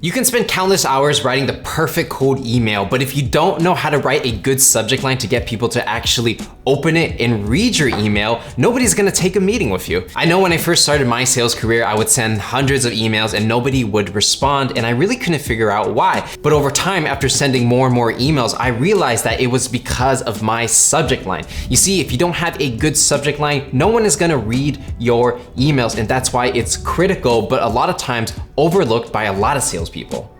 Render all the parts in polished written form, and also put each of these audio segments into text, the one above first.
You can spend countless hours writing the perfect cold email, but if you don't know how to write a good subject line to get people to actually open it and read your email, nobody's gonna take a meeting with you. I know when I first started my sales career, I would send hundreds of emails and nobody would respond, and I really couldn't figure out why. But over time, after sending more and more emails, I realized that it was because of my subject line. You see, if you don't have a good subject line, no one is gonna read your emails, and that's why it's critical, but a lot of times overlooked by a lot of salespeople.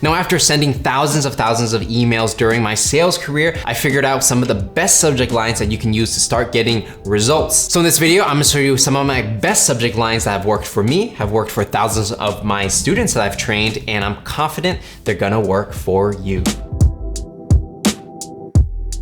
Now, after sending thousands of emails during my sales career, I figured out some of the best subject lines that you can use to start getting results. So in this video, I'm gonna show you some of my best subject lines that have worked for me, have worked for thousands of my students that I've trained, and I'm confident they're gonna work for you.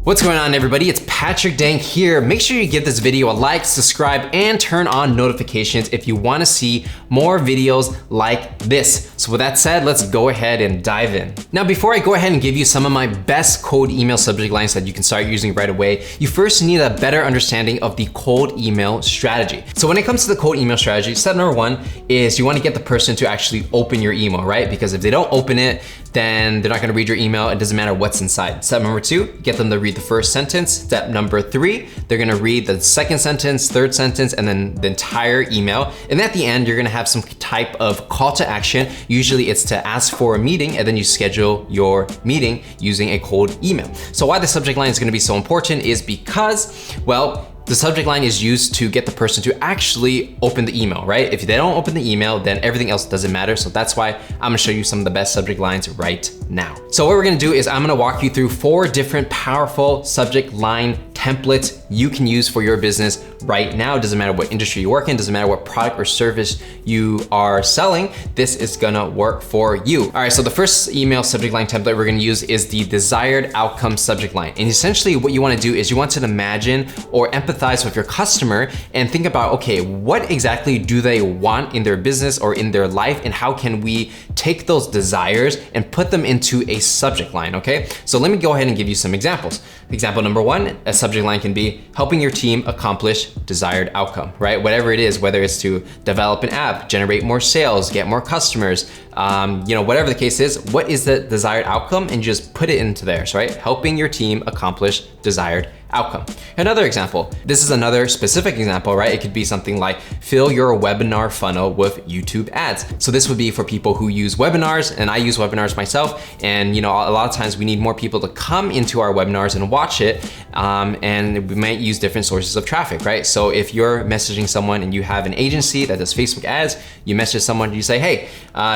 What's going on, everybody? It's Patrick Dang here. Make sure you give this video a like, subscribe, and turn on notifications if you want to see more videos like this. So with that said, let's go ahead and dive in. Now, before I go ahead and give you some of my best cold email subject lines that you can start using right away, you first need a better understanding of the cold email strategy. So when it comes to the cold email strategy, step number one is you want to get the person to actually open your email, right? Because if they don't open it, then they're not gonna read your email. It doesn't matter what's inside. Step number two, get them to read the first sentence. Step number three, they're gonna read the second sentence, third sentence, and then the entire email. And at the end, you're gonna have some type of call to action. Usually it's to ask for a meeting, and then you schedule your meeting using a cold email. So why the subject line is gonna be so important is because, well, the subject line is used to get the person to actually open the email, right? If they don't open the email, then everything else doesn't matter. So that's why I'm gonna show you some of the best subject lines right now. So what we're gonna do is I'm gonna walk you through 4 different powerful subject line templates you can use for your business right now. It doesn't matter what industry you work in, doesn't matter what product or service you are selling, this is gonna work for you. All right, so the first email subject line template we're gonna use is the desired outcome subject line. And essentially what you wanna do is you want to imagine or empathize with your customer and think about, okay, what exactly do they want in their business or in their life, and how can we take those desires and put them into a subject line, okay? So let me go ahead and give you some examples. Example number one, a subject line can be helping your team accomplish desired outcome, right? Whatever it is, whether it's to develop an app, generate more sales, get more customers, whatever the case is, what is the desired outcome? And just put it into theirs, right? Helping your team accomplish desired outcome. Another example, this is another specific example, right? It could be something like fill your webinar funnel with YouTube ads. So this would be for people who use webinars, and I use webinars myself. And a lot of times we need more people to come into our webinars and watch it. And we might use different sources of traffic, right? So if you're messaging someone and you have an agency that does Facebook ads, you message someone, you say, hey,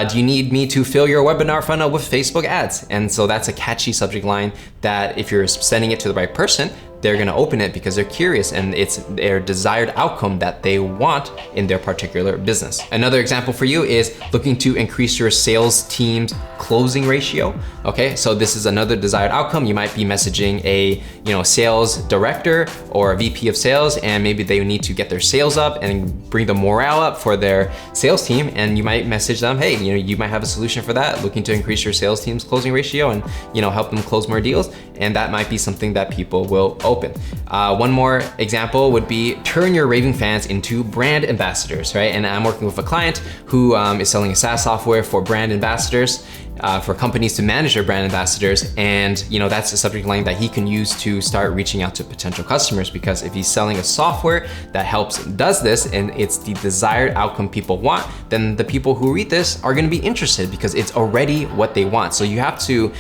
do you need me to fill your webinar funnel with Facebook ads? And so that's a catchy subject line that if you're sending it to the right person, they're gonna open it because they're curious and it's their desired outcome that they want in their particular business. Another example for you is looking to increase your sales team's closing ratio. Okay, so this is another desired outcome. You might be messaging a sales director or a VP of sales, and maybe they need to get their sales up and bring the morale up for their sales team. And you might message them, hey, you might have a solution for that, looking to increase your sales team's closing ratio and help them close more deals. And that might be something that people will open. One more example would be turn your raving fans into brand ambassadors, right? And I'm working with a client who is selling a SaaS software for brand ambassadors, for companies to manage their brand ambassadors. And that's a subject line that he can use to start reaching out to potential customers, because if he's selling a software that does this and it's the desired outcome people want, then the people who read this are gonna be interested because it's already what they want. So you have to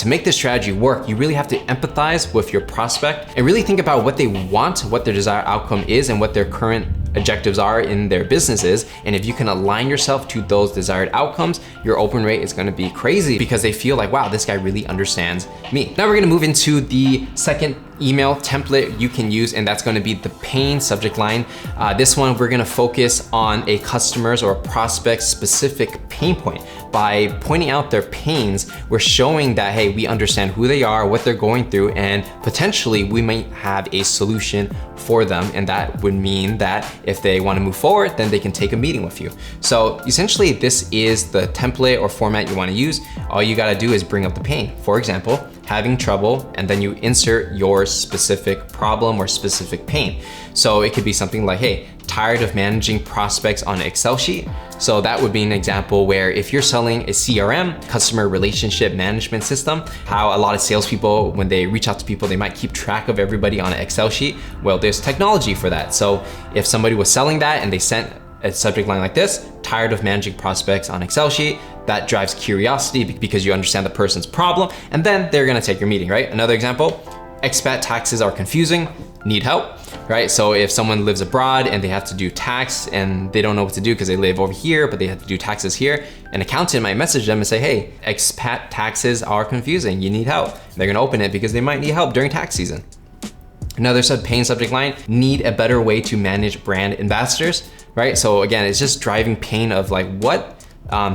make this strategy work, you really have to empathize with your prospect and really think about what they want, what their desired outcome is, and what their current objectives are in their businesses. And if you can align yourself to those desired outcomes, your open rate is gonna be crazy because they feel like, wow, this guy really understands me. Now we're gonna move into the second email template you can use, and that's gonna be the pain subject line. This one, we're gonna focus on a customer's or a prospect's specific pain point. By pointing out their pains, we're showing that, hey, we understand who they are, what they're going through, and potentially we might have a solution for them. And that would mean that if they wanna move forward, then they can take a meeting with you. So essentially, this is the template or format you wanna use. All you gotta do is bring up the pain. For example, having trouble, and then you insert your specific problem or specific pain. So it could be something like, hey, tired of managing prospects on an Excel sheet. So that would be an example where if you're selling a CRM, customer relationship management system, how a lot of salespeople, when they reach out to people, they might keep track of everybody on an Excel sheet. Well, there's technology for that. So if somebody was selling that and they sent a subject line like this, tired of managing prospects on Excel sheet, that drives curiosity because you understand the person's problem, and then they're gonna take your meeting, right? Another example, expat taxes are confusing, need help, right? So if someone lives abroad and they have to do tax and they don't know what to do because they live over here, but they have to do taxes here, an accountant might message them and say, hey, expat taxes are confusing, you need help. They're gonna open it because they might need help during tax season. Another pain subject line, need a better way to manage brand ambassadors, right? So again, it's just driving pain of like, what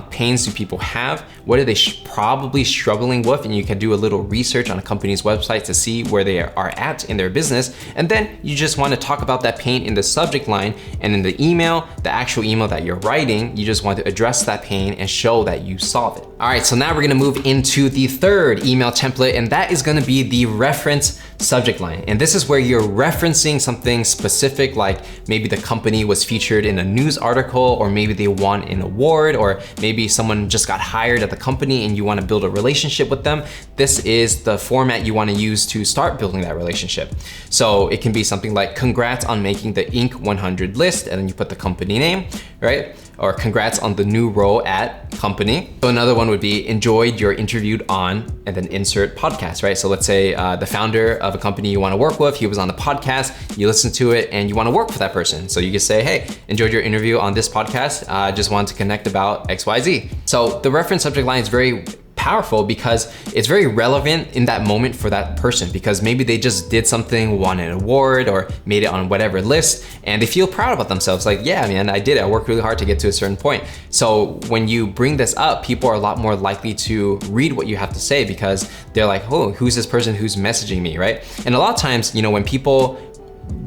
pains do people have? What are they probably struggling with? And you can do a little research on a company's website to see where they are at in their business. And then you just want to talk about that pain in the subject line, and in the email, the actual email that you're writing, you just want to address that pain and show that you solve it. All right, so now we're gonna move into the third email template, and that is gonna be the reference subject line. And this is where you're referencing something specific, like maybe the company was featured in a news article, or maybe they won an award, or maybe someone just got hired at the company and you want to build a relationship with them. This is the format you want to use to start building that relationship. So it can be something like, congrats on making the Inc. 100 list, and then you put the company name, right? Or congrats on the new role at company. So another one would be, enjoyed your interviewed on, and then insert podcast, right? So let's say the founder of a company you want to work with, he was on the podcast, you listen to it and you want to work with that person. So you can say, hey, enjoyed your interview on this podcast. Just wanted to connect about XYZ. So the reference subject line is very powerful because it's very relevant in that moment for that person, because maybe they just did something, won an award, or made it on whatever list, and they feel proud about themselves. Like, yeah, man, I did it. I worked really hard to get to a certain point. So when you bring this up, people are a lot more likely to read what you have to say because they're like, oh, who's this person who's messaging me, right? And a lot of times, you know, when people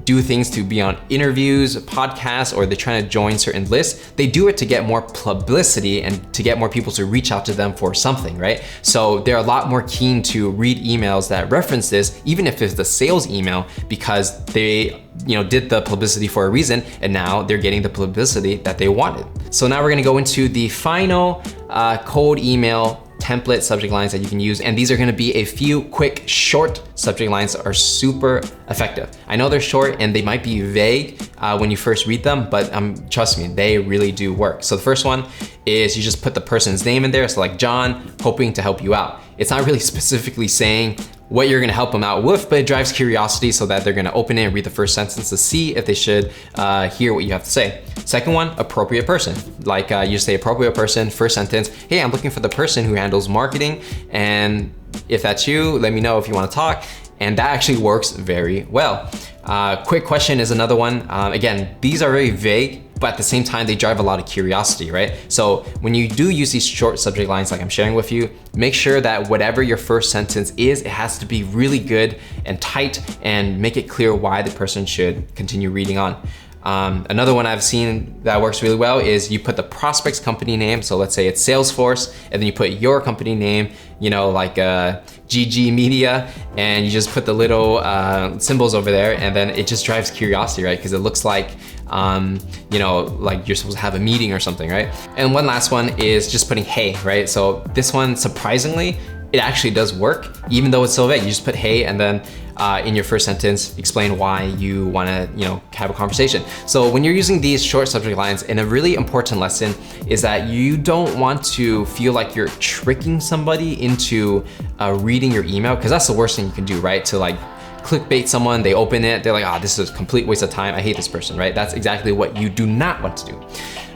do things to be on interviews, podcasts, or they're trying to join certain lists, they do it to get more publicity and to get more people to reach out to them for something, right? So they're a lot more keen to read emails that reference this, even if it's the sales email, because they, you know, did the publicity for a reason, and now they're getting the publicity that they wanted. So now we're gonna go into the final cold email template subject lines that you can use, and these are gonna be a few quick, short subject lines that are super effective. I know they're short and they might be vague when you first read them, but trust me, they really do work. So the first one is you just put the person's name in there, so like John, hoping to help you out. It's not really specifically saying what you're gonna help them out with, but it drives curiosity so that they're gonna open it and read the first sentence to see if they should hear what you have to say. Second one, appropriate person. Like you say appropriate person, first sentence, hey, I'm looking for the person who handles marketing, and if that's you, let me know if you wanna talk. And that actually works very well. Quick question is another one. Again, these are very vague, but at the same time, they drive a lot of curiosity, right? So when you do use these short subject lines like I'm sharing with you, make sure that whatever your first sentence is, it has to be really good and tight, and make it clear why the person should continue reading on. Another one I've seen that works really well is you put the prospect's company name. So let's say it's Salesforce, and then you put your company name, you know, like GG Media, and you just put the little symbols over there, and then it just drives curiosity, right? Because it looks like, you know, like you're supposed to have a meeting or something, right? And one last one is just putting hey, right? So this one, surprisingly, it actually does work, even though it's so vague. You just put hey, and then in your first sentence, explain why you wanna, you know, have a conversation. So when you're using these short subject lines, and a really important lesson is that you don't want to feel like you're tricking somebody into reading your email, because that's the worst thing you can do, right? To like clickbait someone, they open it, they're like, oh, this is a complete waste of time, I hate this person, right? That's exactly what you do not want to do.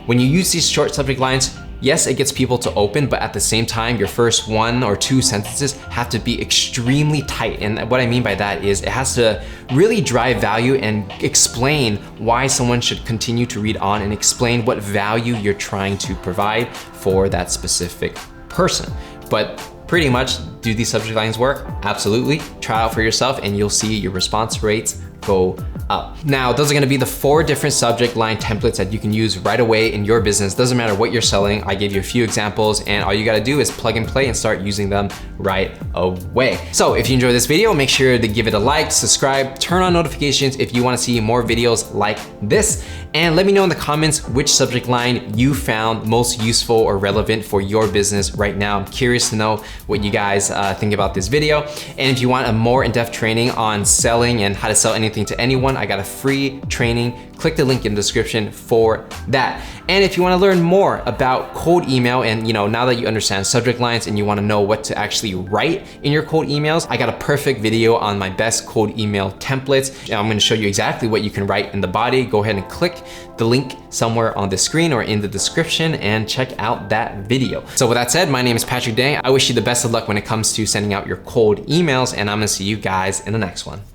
When you use these short subject lines, yes, it gets people to open, but at the same time, your first 1 or 2 sentences have to be extremely tight. And what I mean by that is it has to really drive value and explain why someone should continue to read on, and explain what value you're trying to provide for that specific person. But pretty much, do these subject lines work? Absolutely. Try out for yourself and you'll see your response rates go up. Now, those are gonna be the 4 different subject line templates that you can use right away in your business. Doesn't matter what you're selling. I gave you a few examples, and all you gotta do is plug and play and start using them right away. So if you enjoyed this video, make sure to give it a like, subscribe, turn on notifications if you wanna see more videos like this, and let me know in the comments which subject line you found most useful or relevant for your business right now. I'm curious to know what you guys think about this video. And if you want a more in-depth training on selling and how to sell anything to anyone, I got a free training. Click the link in the description for that. And if you wanna learn more about cold email, and now that you understand subject lines and you wanna know what to actually write in your cold emails, I got a perfect video on my best cold email templates. And I'm gonna show you exactly what you can write in the body. Go ahead and click the link somewhere on the screen or in the description and check out that video. So with that said, my name is Patrick Dang. I wish you the best of luck when it comes to sending out your cold emails, and I'm gonna see you guys in the next one.